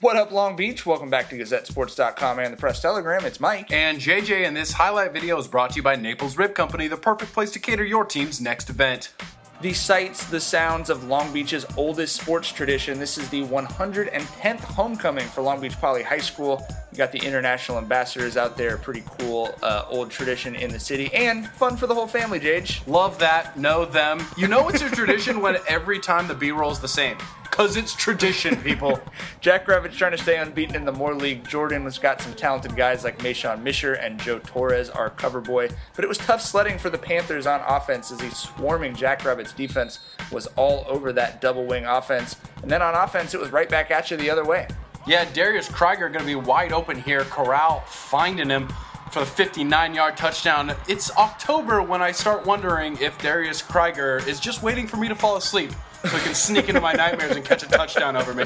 What up, Long Beach? Welcome back to GazetteSports.com and the Press Telegram. It's Mike. And JJ, and this highlight video is brought to you by Naples Rib Company, the perfect place to cater your team's next event. The sights, the sounds of Long Beach's oldest sports tradition. This is the 110th homecoming for Long Beach Poly High School. You got the international ambassadors out there. Pretty cool old tradition in the city. And fun for the whole family, Jage. Love that. Know them. You know it's a tradition when every time the B-roll is the same. Because it's tradition, people. Jackrabbits trying to stay unbeaten in the Moore League. Jordan has got some talented guys like Mayshawn Misher and Joe Torres, our cover boy. But it was tough sledding for the Panthers on offense as the swarming Jackrabbits defense was all over that double wing offense. And then on offense, it was right back at you the other way. Yeah, Darius Krieger going to be wide open here. Corral finding him for the 59-yard touchdown. It's October when I start wondering if Darius Krieger is just waiting for me to fall asleep so he can sneak into my nightmares and catch a touchdown over me.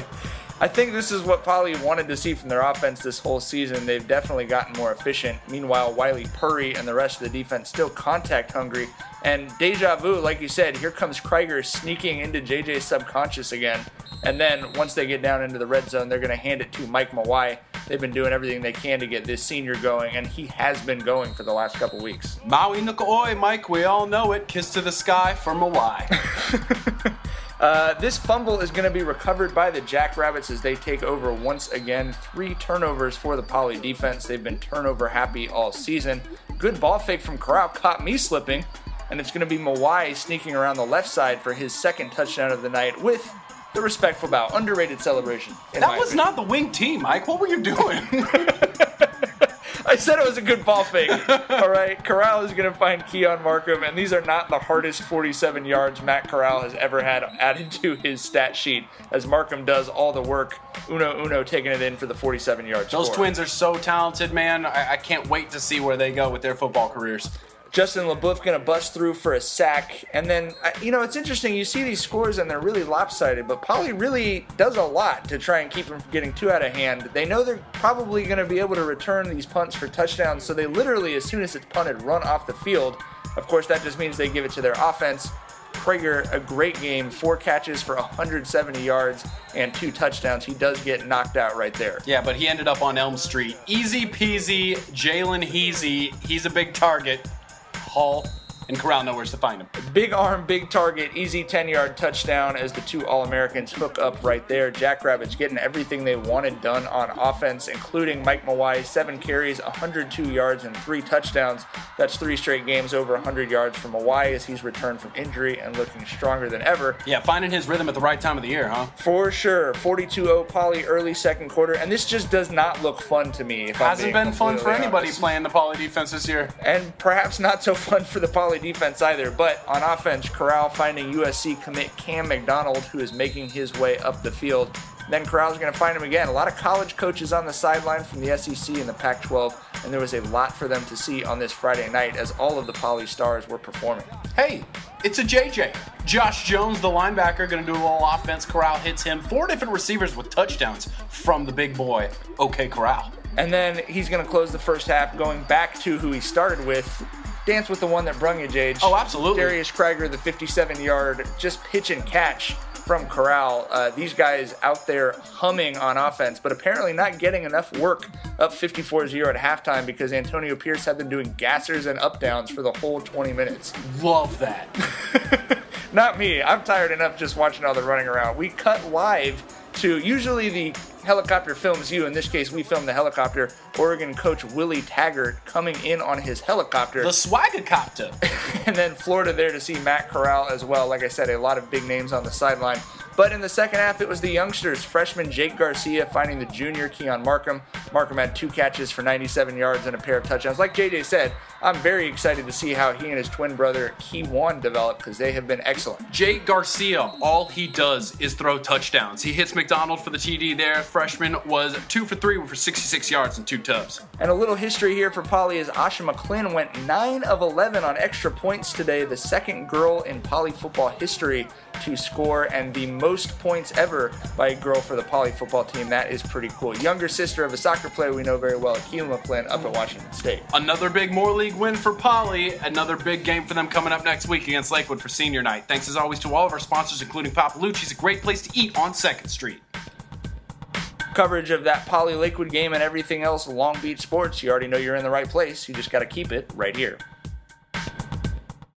I think this is what Poly wanted to see from their offense this whole season. They've definitely gotten more efficient. Meanwhile, Wiley Purry and the rest of the defense still contact hungry. And deja vu, like you said, here comes Krieger sneaking into JJ's subconscious again. And then once they get down into the red zone, they're going to hand it to Mike Mawai. They've been doing everything they can to get this senior going, and he has been going for the last couple weeks. Maui Nukaoi, Mike, we all know it. Kiss to the sky for Mawai. This fumble is going to be recovered by the Jackrabbits as they take over once again. 3 turnovers for the Poly defense. They've been turnover happy all season. Good ball fake from Corral caught me slipping, and it's going to be Mawai sneaking around the left side for his second touchdown of the night with the respectful bow. Underrated celebration. That was not the wing team, Mike. What were you doing? I said it was a good ball fake. All right, Corral is going to find Keon Markham, and these are not the hardest 47 yards Matt Corral has ever had added to his stat sheet, as Markham does all the work. Uno taking it in for the 47-yard score. Those twins are so talented, man. I can't wait to see where they go with their football careers. Justin LeBoeuf going to bust through for a sack. And then, it's interesting. You see these scores, and they're really lopsided. But Poly really does a lot to try and keep them from getting too out of hand. They know they're probably going to be able to return these punts for touchdowns. So they literally, as soon as it's punted, run off the field. Of course, that just means they give it to their offense. Krieger, a great game. 4 catches for 170 yards and 2 touchdowns. He does get knocked out right there. Yeah, but he ended up on Elm Street. Easy peasy, Jalen Heasy. He's a big target. Hall and Corral nowhere to find him. Big arm, big target, easy 10-yard touchdown as the 2 All-Americans hook up right there. Jackrabbits getting everything they wanted done on offense, including Mike Mawai, 7 carries, 102 yards, and 3 touchdowns. That's 3 straight games over 100 yards for Mawai as he's returned from injury and looking stronger than ever. Yeah, finding his rhythm at the right time of the year, huh? For sure. 42-0 Poly early second quarter, and this just does not look fun to me. Hasn't been fun for anybody playing the Poly defense this year. And perhaps not so fun for the Poly defense either, but on offense, Corral finding USC commit Cam McDonald, who is making his way up the field. Then Corral's going to find him again. A lot of college coaches on the sideline from the SEC and the Pac-12, and there was a lot for them to see on this Friday night as all of the Poly stars were performing. Hey, it's a JJ. Josh Jones, the linebacker, going to do a little offense. Corral hits him. 4 different receivers with touchdowns from the big boy, OK Corral. And then he's going to close the first half going back to who he started with. Dance with the one that brung you, Jage. Oh, absolutely. Darius Krieger, the 57-yard just pitch and catch from Corral. These guys out there humming on offense, but apparently not getting enough work up 54-0 at halftime because Antonio Pierce had them doing gassers and up downs for the whole 20 minutes. Love that. Not me. I'm tired enough just watching all the running around. We cut live to usually the helicopter films you. In this case, we filmed the helicopter. Oregon coach Willie Taggart coming in on his helicopter. The Swagacopter. And then Florida there to see Matt Corral as well. Like I said, a lot of big names on the sideline. But in the second half, it was the youngsters. Freshman Jake Garcia finding the junior Keon Markham. Markham had 2 catches for 97 yards and a pair of touchdowns. Like JJ said, I'm very excited to see how he and his twin brother Keywan develop because they have been excellent. Jake Garcia, all he does is throw touchdowns. He hits McDonald for the TD there. Freshman was 2 for 3 for 66 yards and 2 tubs. And a little history here for Poly is Asha McClin went 9 of 11 on extra points today, the second girl in Poly football history to score and the most points ever by a girl for the Poly football team. That is pretty cool. Younger sister of a soccer player we know very well, Keelan McClin, up at Washington State. Another big Moore League win for Poly. Another big game for them coming up next week against Lakewood for senior night. Thanks as always to all of our sponsors, including Papalucci's, a great place to eat on 2nd Street. coverage of that Poly Lakewood game and everything else Long Beach sports, you already know you're in the right place. You just got to keep it right here.